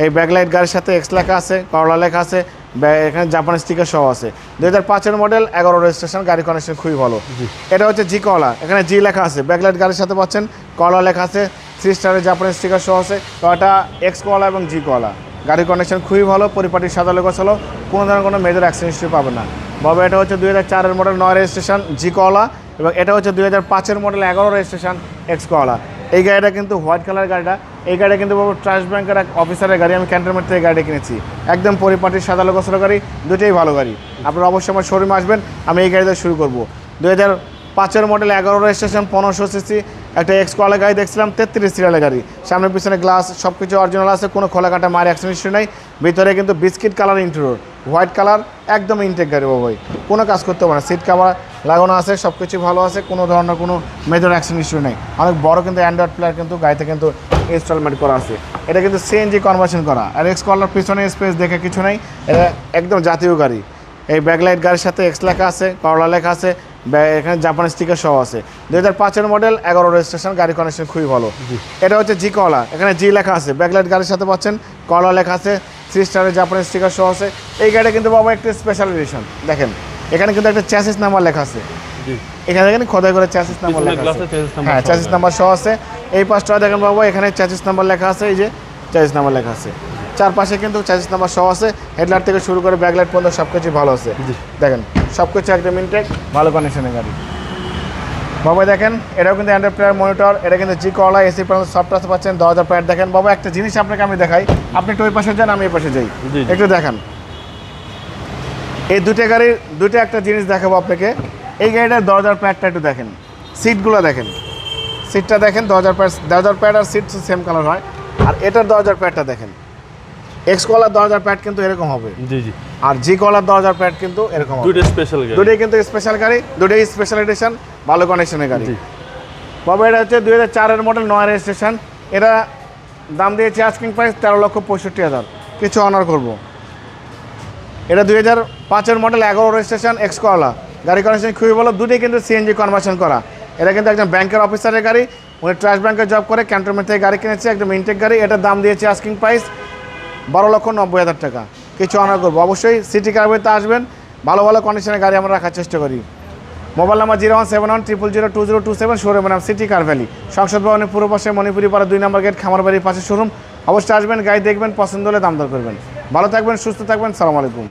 এই ব্যাকলাইট গাড়ির সাথে এক্স লেখা আছে, করলা লেখা আছে, এখানে জাপানি স্টিকার সহ আছে। 2005-এর মডেল, 11 রেজিস্ট্রেশন, গাড়ি কন্ডিশন খুবই ভালো। এটা হচ্ছে জি করলা, এখানে জি লেখা আছে, ব্যাকলাইট গাড়ির সাথে পাচ্ছেন, করলা লেখা আছে, 3 স্টারের জাপানি স্টিকার সহ আছে। তো এটা এক্স করলা এবং জি করলা, গাড়ির কন্ডিশন খুবই ভালো, পরিপাটি সাদা লোক হলো, কোনো ধরনের কোনো মেজর অ্যাক্সিডেন্ট হিস্ট্রি পাবেন না। বাবা এটা হচ্ছে 2004-এর মডেল, 9 রেজিস্ট্রেশন, জি করলা, এবং এটা হচ্ছে 2005-এর মডেল, 11 রেজিস্ট্রেশন, এক্স করলা। এই গাড়িটা কিন্তু হোয়াইট কালার গাড়িটা, এই গাড়িটা কিন্তু বাবু ট্রাস্ট ব্যাংকের এক অফিসারের গাড়ি, আমি ক্যান্টনমেন্ট থেকে গাড়িটা কিনেছি। একদম পরিপাটি সাদা লোক গাড়ি, দুটোই ভালো গাড়ি। আপনারা অবশ্যই আমার শোরুমে আসবেন, আমি এই গাড়িতে শুরু করবো। 2005-এর মডেল, 11 রেজিস্ট্রেশন, 1500 সিসি, একটা এক্স করলা গাড়ি দেখছিলাম, 33 সিরিয়ালের গাড়ি। সামনে পিছনে গ্লাস সব কিছু অরিজিনাল আছে, কোনো খোলা কাটা মায়ের অ্যাক্সিডেন্ট হিস্ট্রি নাই। ভিতরে কিন্তু biscuit colour interior, white colour, একদম ইনটেক গাড়ি বাবুই, কোনো কাজ করতে পারে না। সিট কাভার লাগানো আছে, সব কিছু ভালো আছে, কোনো ধরনের কোনো মেজর অ্যাক্সিডেন্ট হিস্ট্রি নেই। অনেক বড় কিন্তু অ্যান্ড্রয়েড প্লেয়ার কিন্তু গাড়িতে কিন্তু ইনস্টলমেন্ট করা আছে। এটা কিন্তু সিএনজি কনভার্সন করা, আর এক্স করলার পিছনে স্পেস দেখে কিছু নেই, এটা একদম জাতীয় গাড়ি। এই ব্যাকলাইট গাড়ির সাথে এক্স লেখা আছে, করলা লেখা আছে, এখানে জাপানি স্টিকার সহ আছে। 2005-এর মডেল, 11 রেজিস্ট্রেশন, গাড়ি কন্ডিশন খুবই ভালো। এটা হচ্ছে জি করলা, এখানে জি লেখা আছে, ব্যাকলাইট গাড়ির সাথে পাচ্ছেন, করলা লেখা আছে, 3 স্টারের জাপানি স্টিকার সহ আছে। এই গাড়িটা কিন্তু বাবা একটু স্পেশাল এডিশন, দেখেন এখানে কিন্তু একটা চ্যাসিস নাম্বার লেখা আছে, এখানে দেখেন খোদাই করে চ্যাসিস নাম্বার লেখা আছে, হ্যাঁ চ্যাসিস নাম্বার সহ আছে। এই পাশটা দেখেন বাবা, এখানে চ্যাসিস নাম্বার লেখা আছে, এই যে চ্যাসিস নাম্বার লেখা আছে, চারপাশে কিন্তু চ্যাসিস নাম্বার সহ আছে। হেডলাইট থেকে শুরু করে ব্যাকলাইট পর্যন্ত সব কিছু ভালো আছে। দেখেন সব কিছু একদম ইনটেক, ভালো কন্ডিশনের গাড়ি বাবা। দেখেন এটাও কিন্তু অ্যান্ড্রয়েড প্লেয়ার মনিটর, এটা কিন্তু জি করলা, এসি পর্যন্ত সব টাচ পাচ্ছেন, 10,000 প্যাড। দেখেন বাবা একটা জিনিস আপনাকে আমি দেখাই, আপনি একটু ওই পাশে যান, আমি এই পাশে যাই, একটু দেখেন এই দুটো একটা জিনিস দেখাবো আপনাকে। এই গাড়িটার 10,000 প্যাডটা একটু দেখেন, সিটগুলো দেখেন, সিটটা দেখেন, 10,000 প্যাড আর সিট সেম কালার হয়। আর এটার 10,000 প্যাডটা দেখেন, এক্স কলার 10,000 প্যাড কিন্তু এরকম হবে, আর জি কলার 10,000 প্যাড কিন্তু এরকম হবে। দুটোই কিন্তু স্পেশাল গাড়ি, দুটোই স্পেশাল এডিশন, ভালো কন্ডিশনের গাড়ি বাবা। এটা হচ্ছে 2004-এর মডেল, 9 রেজিস্ট্রেশন। এটা দাম দিয়েছে আস্কিং প্রাইস 13,65,000, কিছু অনার করব। এটা 2005-এর মডেল, 11 রেজিস্ট্রেশন, এক্স করলা, গাড়ি কন্ডিশন খুবই ভালো, দুটোই কিন্তু সিএনজি কনভার্সন করা। এটা কিন্তু একজন ব্যাংকের অফিসারের গাড়ি, উনি ট্রাস্ট ব্যাংকে জব করে, ক্যান্টনমেন্ট থেকে গাড়ি কিনেছে, একদম ইনটেক গাড়ি। এটার দাম দিয়েছে আস্কিং প্রাইস 12,90,000 টাকা, কিছু অনার করবো। অবশ্যই সিটি কারবারিতে আসবেন, ভালো ভালো কন্ডিশনের গাড়ি আমরা রাখার চেষ্টা করি। মোবাইল নাম্বার 01710002027, শোরুমের নাম সিটি কার ভ্যালি, সংসদ ভবনের পূর্ব পাশে, মণিপুরি পাড়া 2 নম্বর গেট, খামারবাড়ির পাশে শোরুম। অবশ্যই আসবেন, গাড়ি দেখবেন, পছন্দ হলে দাম দর করবেন। ভালো থাকবেন, সুস্থ থাকবেন, সালাম আলাইকুম।